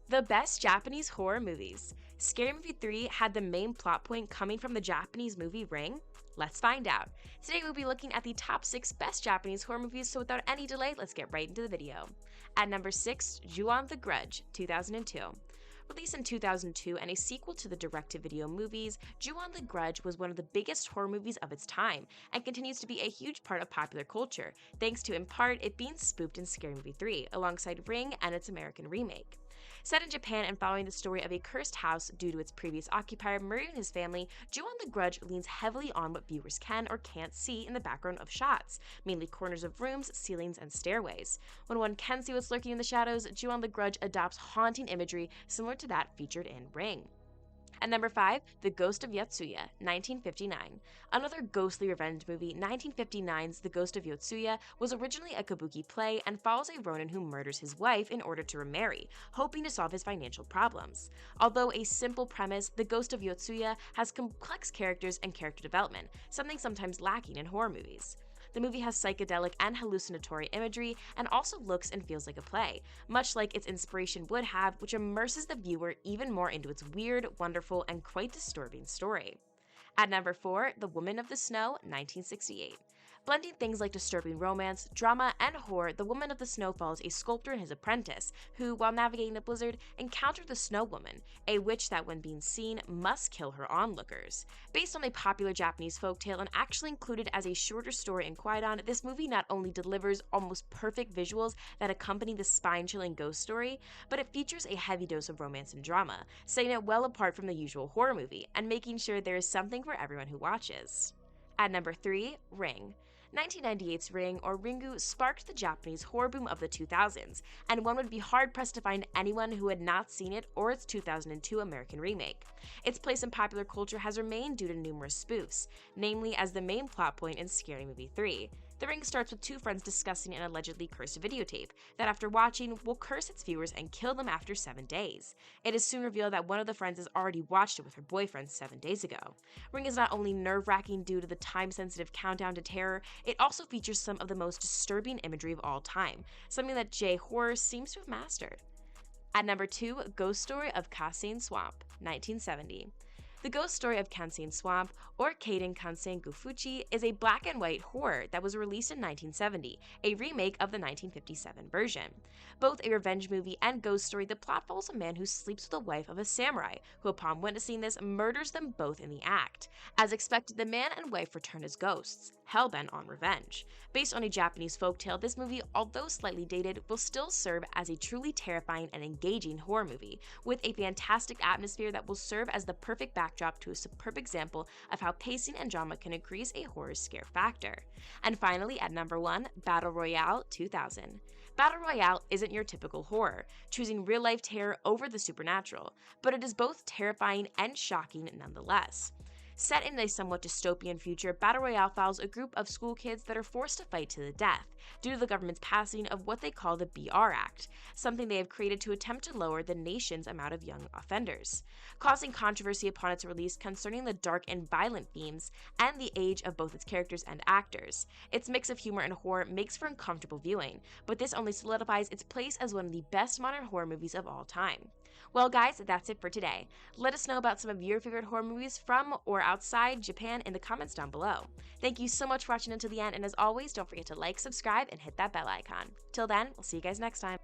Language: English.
The best Japanese horror movies. Scary Movie 3 had the main plot point coming from the Japanese movie Ring? Let's find out. Today we'll be looking at the top 6 best Japanese horror movies, so without any delay, let's get right into the video. At number 6, Ju-on the Grudge, 2002. Released in 2002 and a sequel to the direct-to-video movies, Ju-on the Grudge was one of the biggest horror movies of its time and continues to be a huge part of popular culture, thanks to in part it being spoofed in Scary Movie 3, alongside Ring and its American remake. Set in Japan and following the story of a cursed house due to its previous occupier murdering his family, Ju-on the Grudge leans heavily on what viewers can or can't see in the background of shots, mainly corners of rooms, ceilings, and stairways. When one can see what's lurking in the shadows, Ju-on the Grudge adopts haunting imagery similar to that featured in Ring. At number 5, The Ghost of Yotsuya, 1959. Another ghostly revenge movie, 1959's The Ghost of Yotsuya was originally a kabuki play and follows a ronin who murders his wife in order to remarry, hoping to solve his financial problems. Although a simple premise, The Ghost of Yotsuya has complex characters and character development, something sometimes lacking in horror movies. The movie has psychedelic and hallucinatory imagery and also looks and feels like a play, much like its inspiration would have, which immerses the viewer even more into its weird, wonderful, and quite disturbing story. At number 4, The Woman of the Snow, 1968. Blending things like disturbing romance, drama, and horror, The Woman of the Snow follows a sculptor and his apprentice, who, while navigating a blizzard, encounter the Snow Woman, a witch that, when being seen, must kill her onlookers. Based on a popular Japanese folktale and actually included as a shorter story in Kwaidan, this movie not only delivers almost perfect visuals that accompany the spine-chilling ghost story, but it features a heavy dose of romance and drama, setting it well apart from the usual horror movie, and making sure there is something for everyone who watches. At number 3, Ring. 1998's Ring, or Ringu, sparked the Japanese horror boom of the 2000s, and one would be hard-pressed to find anyone who had not seen it or its 2002 American remake. Its place in popular culture has remained due to numerous spoofs, namely as the main plot point in Scary Movie 3. The Ring starts with two friends discussing an allegedly cursed videotape that, after watching, will curse its viewers and kill them after 7 days. It is soon revealed that one of the friends has already watched it with her boyfriend 7 days ago. Ring is not only nerve-wracking due to the time-sensitive countdown to terror, it also features some of the most disturbing imagery of all time, something that J-horror seems to have mastered. At number 2, Ghost Story of Kasen Swamp, 1970. The Ghost Story of Kasen Swamp, or Kaden Kansen Gufuchi, is a black and white horror that was released in 1970, a remake of the 1957 version. Both a revenge movie and ghost story, the plot follows a man who sleeps with the wife of a samurai, who upon witnessing this murders them both in the act. As expected, the man and wife return as ghosts, hellbent on revenge. Based on a Japanese folktale, this movie, although slightly dated, will still serve as a truly terrifying and engaging horror movie, with a fantastic atmosphere that will serve as the perfect backdrop to a superb example of how pacing and drama can increase a horror scare factor. And finally, at number 1, Battle Royale 2000. Battle Royale isn't your typical horror, choosing real-life terror over the supernatural, but it is both terrifying and shocking nonetheless. Set in a somewhat dystopian future, Battle Royale follows a group of school kids that are forced to fight to the death due to the government's passing of what they call the BR Act, something they have created to attempt to lower the nation's amount of young offenders, causing controversy upon its release concerning the dark and violent themes and the age of both its characters and actors. Its mix of humor and horror makes for uncomfortable viewing, but this only solidifies its place as one of the best modern horror movies of all time. Well guys, that's it for today. Let us know about some of your favorite horror movies from or outside Japan in the comments down below. Thank you so much for watching until the end, and as always, don't forget to like, subscribe, and hit that bell icon. Till then, we'll see you guys next time.